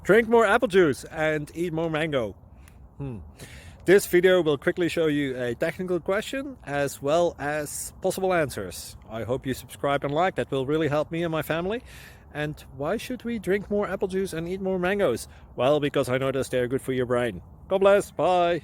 Drink more apple juice and eat more mango. This video will quickly show you a technical question as well as possible answers. I hope you subscribe and like, that will really help me and my family. And why should we drink more apple juice and eat more mangoes? Well, because I noticed they're good for your brain. God bless, bye!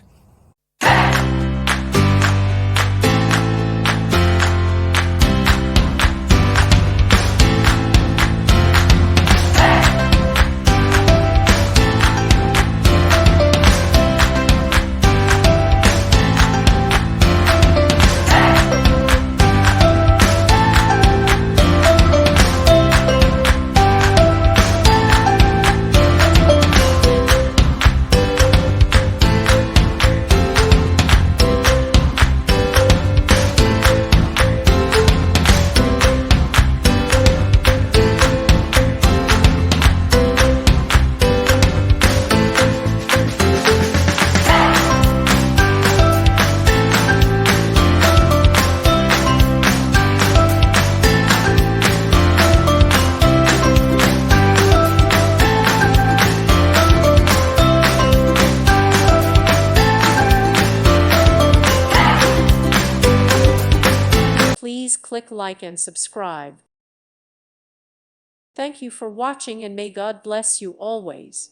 Please click like and subscribe. Thank you for watching and may God bless you always.